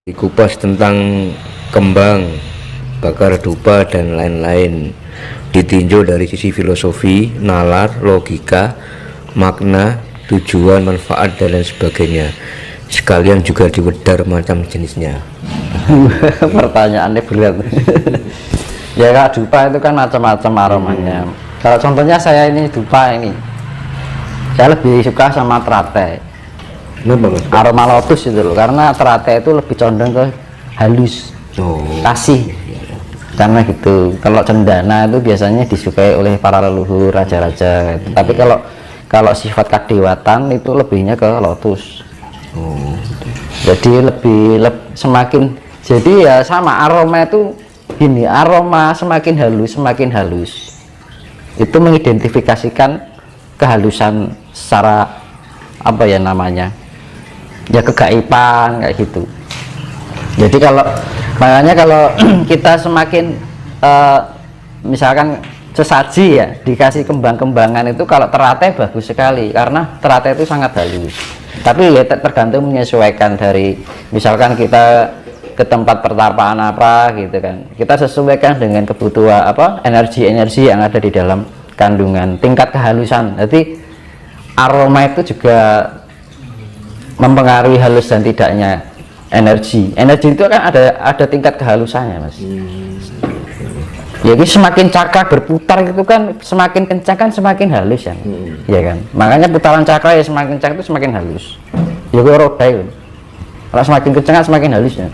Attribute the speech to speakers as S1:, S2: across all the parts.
S1: Dikupas tentang kembang, bakar dupa dan lain-lain, ditinjau dari sisi filosofi, nalar, logika, makna, tujuan, manfaat dan lain sebagainya. Sekalian juga diwedar macam jenisnya.
S2: Pertanyaannya berat. Ya kak, dupa itu kan macam-macam aromanya. Kalau contohnya saya ini dupa ini, saya lebih suka sama teratai. Aroma lotus itu loh, karena teratai itu lebih condong ke halus, kasih. Karena gitu. Kalau cendana itu biasanya disukai oleh para leluhur, raja-raja. Tapi kalau sifat kadewatan itu lebihnya ke lotus. Jadi semakin, jadi ya sama aroma itu gini, aroma semakin halus itu mengidentifikasikan kehalusan secara apa ya namanya, ya kegaiban kayak gitu. Jadi makanya kalau kita semakin misalkan sesaji ya dikasih kembang-kembangan itu, kalau teratai bagus sekali karena teratai itu sangat halus. Tapi ya tergantung menyesuaikan dari, misalkan kita ke tempat pertapaan apa gitu kan, kita sesuaikan dengan kebutuhan energi yang ada di dalam kandungan tingkat kehalusan. Jadi aroma itu juga mempengaruhi halus dan tidaknya energi itu kan ada tingkat kehalusannya, Mas. Jadi semakin cakra berputar itu kan semakin kencang kan semakin halus ya, ya kan. Makanya putaran cakra ya semakin kencang itu semakin halus. Ya gue roda itu, kalau semakin kencang kan semakin halusnya.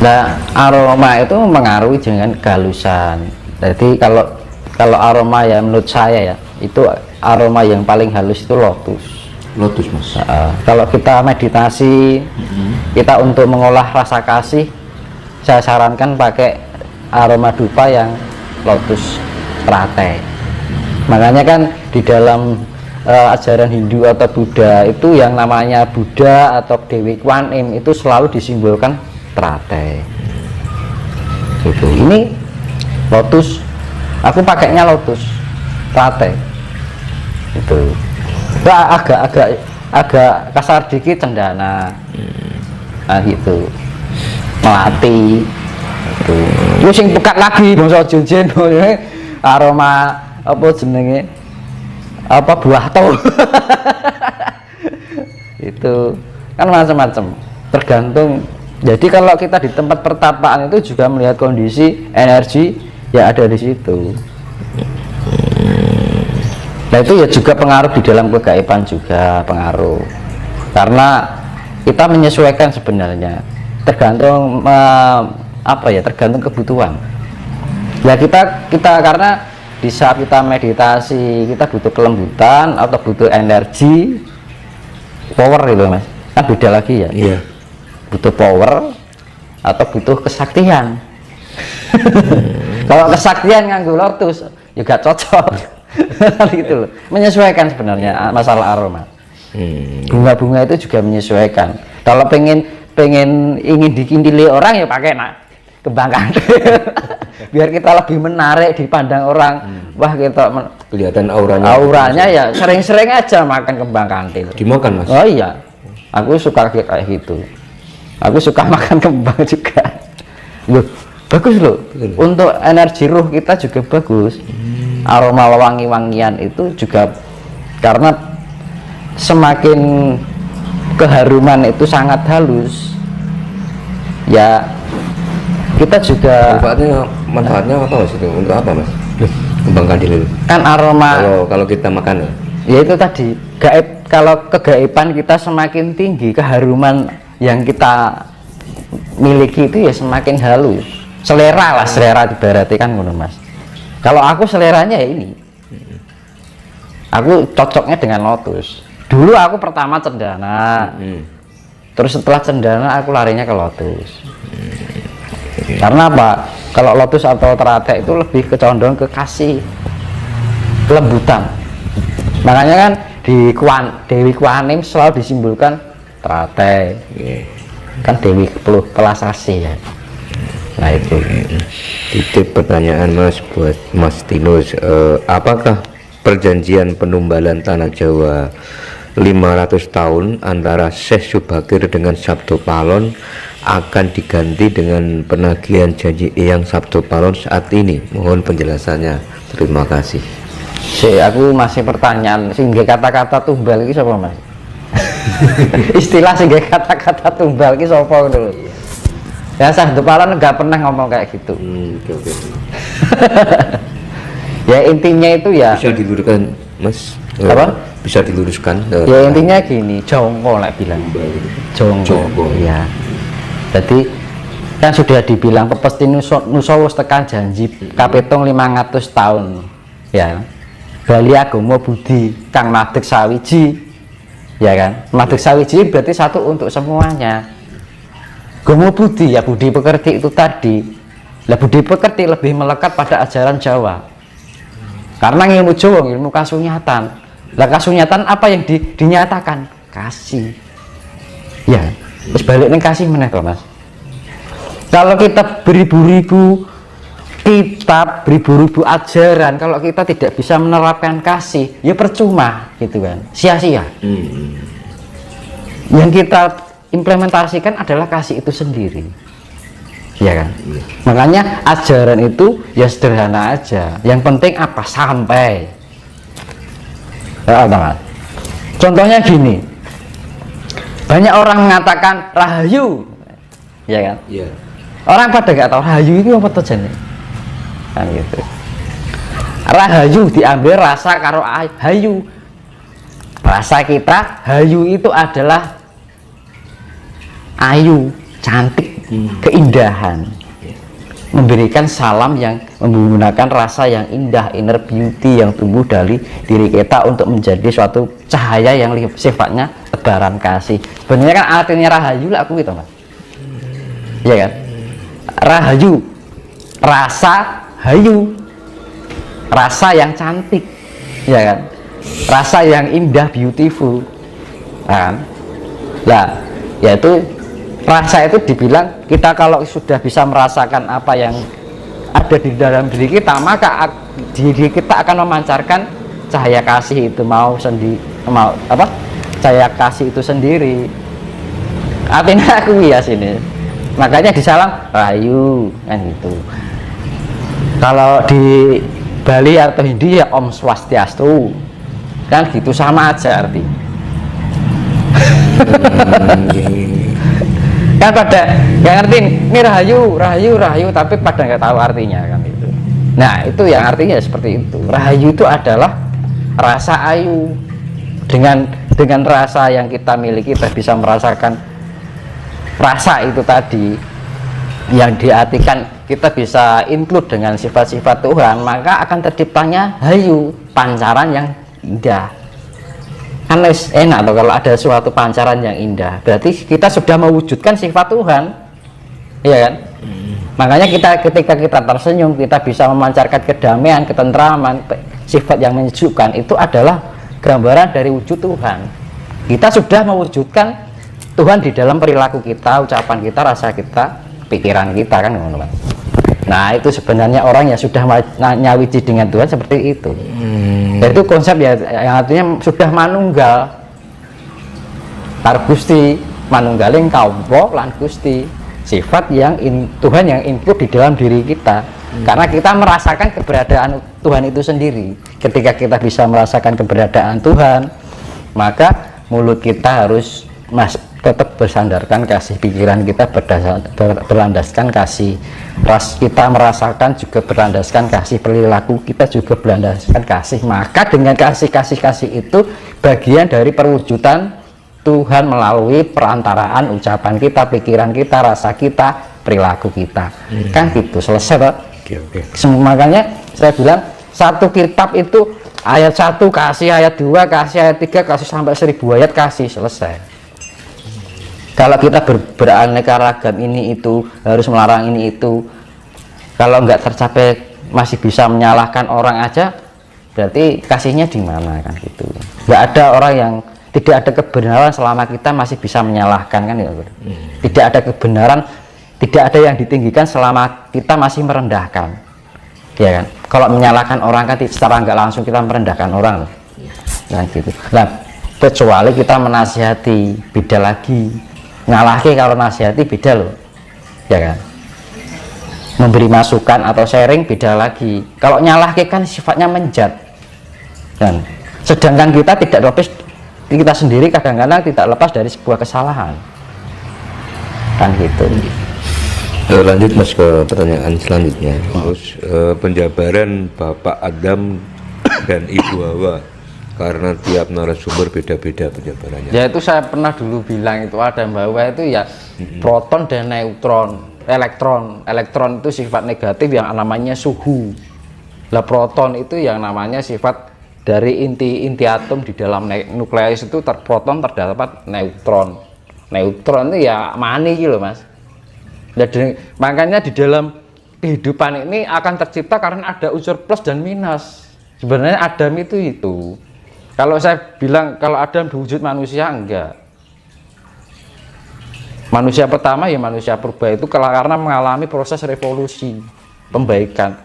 S2: Nah aroma itu mengaruhi dengan kehalusan. Jadi kalau aroma ya menurut saya ya itu aroma yang paling halus itu lotus, Mas. Kalau kita meditasi, kita untuk mengolah rasa kasih, saya sarankan pakai aroma dupa yang lotus teratai. Makanya kan di dalam ajaran Hindu atau Buddha itu yang namanya Buddha atau Dewi Kwan Im itu selalu disimbolkan teratai. Gitu. Ini lotus, aku pakainya lotus teratai. Itu agak kasar dikit cendana, nah gitu, melati itu. Terus sing pekat lagi bangsa jenjen aroma apa jenenge apa buah tol. Itu kan macam-macam, tergantung. Jadi kalau kita di tempat pertapaan itu juga melihat kondisi energi yang ada di situ. Nah itu ya juga pengaruh di dalam kegaiban, juga pengaruh karena kita menyesuaikan sebenarnya, tergantung tergantung kebutuhan ya kita karena di saat kita meditasi kita butuh kelembutan atau butuh energi power itu, Mas, kan beda lagi ya.
S1: Iya.
S2: Butuh power atau butuh kesaktian. Kalau kesaktian nganggo lotus juga cocok. Gitu loh, menyesuaikan sebenarnya masalah aroma. Bunga-bunga itu juga menyesuaikan. Kalau pengen ingin dikintili orang ya pakai kembang kantil. Biar kita lebih menarik dipandang orang. Wah, kita
S1: Kelihatan auranya
S2: ya sering-sering aja makan kembang kantil.
S1: Dimakan, Mas?
S2: Oh iya, aku suka kayak gitu. Aku suka makan kembang juga. Loh, bagus loh. Untuk energi ruh kita juga bagus. Aroma wangi-wangian itu juga karena semakin keharuman itu sangat halus ya, kita juga
S1: manfaatnya apa, Mas? Itu untuk apa, Mas? Kembang kandil itu
S2: kan aroma
S1: kalau kita makan
S2: ya itu tadi gaib. Kalau kegaiban kita semakin tinggi, keharuman yang kita miliki itu ya semakin halus. Selera berarti kan ngono, Mas. Kalau aku seleranya ya ini, aku cocoknya dengan lotus. Dulu aku pertama cendana, terus setelah cendana aku larinya ke lotus. Karena apa? Kalau lotus atau teratai itu lebih kecondong ke kasih, kelembutan. Makanya kan di Dewi Kwan Im selalu disimbolkan teratai. Kan Dewi pelas asih ya. Nah itu
S1: titip pertanyaan, Mas, buat Mas Tinus. Apakah perjanjian penumbalan tanah Jawa 500 tahun antara Syekh Subakir dengan Sabto Palon akan diganti dengan penagihan janji Eyang Sabto Palon saat ini. Mohon penjelasannya. Terima kasih.
S2: Aku masih pertanyaan, sehingga kata-kata tumbal ini siapa mas? Istilah sehingga kata-kata tumbal ini siapa dulu? Ya Sabto Palon nggak pernah ngomong kayak gitu.
S1: Okay.
S2: Ya intinya itu ya.
S1: Bisa diluruskan mas?
S2: Apa?
S1: Bisa diluruskan.
S2: Ya intinya gini, jongko lah bilang. Jongko. Ya. Jadi kan sudah dibilang pepesti nusa wis tekan janji kapitong 500 tahun. Ya. Bali agama budi kang madeg sawiji. Ya kan? Madeg sawiji berarti satu untuk semuanya. Agama budi ya budi pekerti itu tadi. Lah budi pekerti lebih melekat pada ajaran Jawa. Karena ilmu Jawa ilmu kasunyatan. Lah kasunyatan apa yang dinyatakan? Kasih. Ya, terus balik nih kasih meneh to, Mas. Kalau kita beribu-ribu kitab, beribu-ribu ajaran, kalau kita tidak bisa menerapkan kasih, ya percuma gitu kan. Sia-sia. Yang kita implementasikan adalah kasih itu sendiri. Ya kan? Makanya ajaran itu ya sederhana aja. Yang penting apa? Sampai. Ya, contohnya gini, banyak orang mengatakan rahayu, ya kan?
S1: Yeah.
S2: Orang pada nggak tahu rahayu itu apa tuh jenis, kan gitu. Rahayu diambil rasa karo hayu, rasa kita hayu itu adalah ayu, cantik, keindahan. Memberikan salam yang menggunakan rasa yang indah, inner beauty yang tumbuh dari diri kita untuk menjadi suatu cahaya yang sifatnya tebaran kasih. Sebenarnya kan artinya rahayu lah aku gitu mas, ya kan? Rahayu, rasa hayu, rasa yang cantik, ya kan? Rasa yang indah, beautiful, kan? Lah, yaitu rasa itu dibilang kita kalau sudah bisa merasakan apa yang ada di dalam diri kita, maka diri kita akan memancarkan cahaya kasih itu cahaya kasih itu sendiri. Artinya aku ya sini. Makanya di salam rahayu kan gitu. Kalau di Bali atau Hindi ya Om Swastiastu. Kan gitu sama aja artinya. Kan pada nggak ngerti ini rahayu tapi pada nggak tahu artinya kan itu. Nah itu yang artinya seperti itu. Rahayu itu adalah rasa ayu. Dengan rasa yang kita miliki kita bisa merasakan rasa itu tadi yang diartikan kita bisa include dengan sifat-sifat Tuhan, maka akan terciptanya hayu, pancaran yang indah. Kan enak tuh kalau ada suatu pancaran yang indah, berarti kita sudah mewujudkan sifat Tuhan, iya kan? Makanya ketika kita tersenyum, kita bisa memancarkan kedamaian, ketentraman, sifat yang menyejukkan, itu adalah gambaran dari wujud Tuhan. Kita sudah mewujudkan Tuhan di dalam perilaku kita, ucapan kita, rasa kita, pikiran kita, kan teman-teman. Nah itu sebenarnya orang yang sudah nyawiji dengan Tuhan seperti itu. Itu konsep ya yang artinya sudah manunggal tar Gusti, manunggaling kaumpo lan Gusti, sifat yang Tuhan yang include di dalam diri kita. Karena kita merasakan keberadaan Tuhan itu sendiri. Ketika kita bisa merasakan keberadaan Tuhan, maka mulut kita harus tetap bersandarkan kasih, pikiran kita berlandaskan kasih, ras kita merasakan juga berlandaskan kasih, perilaku kita juga berlandaskan kasih. Maka dengan kasih itu bagian dari perwujudan Tuhan melalui perantaraan ucapan kita, pikiran kita, rasa kita, perilaku kita. Kan gitu, selesai Pak.
S1: Okay.
S2: Makanya saya bilang satu kitab itu ayat 1 kasih, ayat 2 kasih, ayat 3 kasih, sampai 1000 ayat kasih, selesai. Kalau kita beraneka ragam ini itu, harus melarang ini itu, kalau nggak tercapai masih bisa menyalahkan orang aja, berarti kasihnya di mana kan gitu. Nggak ada orang yang tidak ada kebenaran selama kita masih bisa menyalahkan kan ya. Tidak ada kebenaran, tidak ada yang ditinggikan selama kita masih merendahkan, ya kan. Kalau menyalahkan orang kan secara nggak langsung kita merendahkan orang, nah gitu. Nah kecuali kita menasihati, beda lagi. Ngalahke kalau nasihati beda loh, ya kan? Memberi masukan atau sharing beda lagi. Kalau nyalahke kan sifatnya menjat, kan? Sedangkan kita tidak lepas, kita sendiri kadang-kadang tidak lepas dari sebuah kesalahan, kan gitu.
S1: Lanjut Mas ke pertanyaan selanjutnya. Terus penjabaran Bapak Adam dan Ibu Hawa, karena tiap narasumber beda-beda penjabarannya.
S2: Ya itu saya pernah dulu bilang itu ada bahwa itu ya proton dan neutron, elektron itu sifat negatif yang namanya suhu. Lah proton itu yang namanya sifat dari inti atom di dalam nukleus itu proton terdapat neutron. Neutron itu ya mani gitu loh Mas. Jadi, makanya di dalam kehidupan ini akan tercipta karena ada unsur plus dan minus. Sebenarnya Adam itu. Kalau saya bilang kalau Adam berwujud manusia, enggak. Manusia pertama ya manusia purba itu karena mengalami proses revolusi, pembaikan.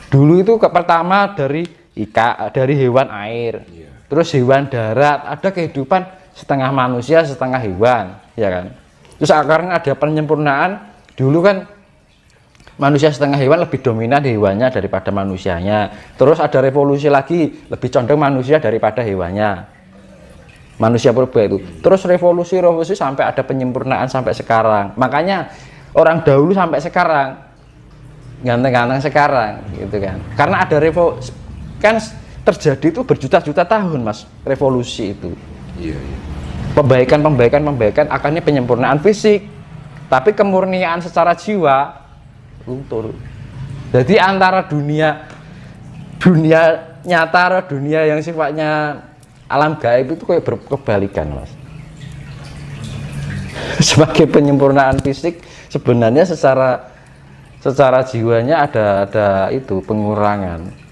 S2: Dulu itu pertama dari hewan air, terus hewan darat, ada kehidupan setengah manusia, setengah hewan, ya kan. Terus karena ada penyempurnaan, dulu kan manusia setengah hewan lebih dominan hewannya daripada manusianya. Terus ada revolusi lagi, lebih condong manusia daripada hewannya, manusia purba itu. Terus revolusi sampai ada penyempurnaan sampai sekarang. Makanya orang dahulu sampai sekarang ganteng-ganteng sekarang gitu kan, karena ada revolusi kan terjadi itu berjuta-juta tahun Mas, revolusi itu.
S1: Iya.
S2: Pembaikan akhirnya penyempurnaan fisik, tapi kemurnian secara jiwa luntur. Jadi antara dunia nyata dan dunia yang sifatnya alam gaib itu kayak berkebalikan Mas. Sebagai penyempurnaan fisik sebenarnya secara jiwanya ada itu pengurangan.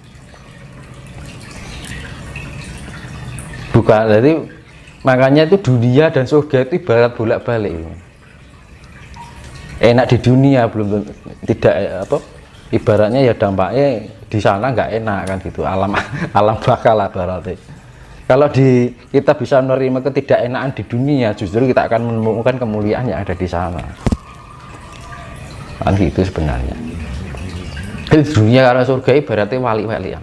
S2: Bukan, jadi makanya itu dunia dan surga itu ibarat bolak-balik. Enak di dunia belum tidak ibaratnya ya dampaknya di sana nggak enak kan gitu, alam bakal lah berarti. Kalau kita bisa menerima ketidakenakan di dunia, justru kita akan menemukan kemuliaan yang ada di sana. Kan gitu sebenarnya. Di dunia karena surga ibaratnya wali-walian.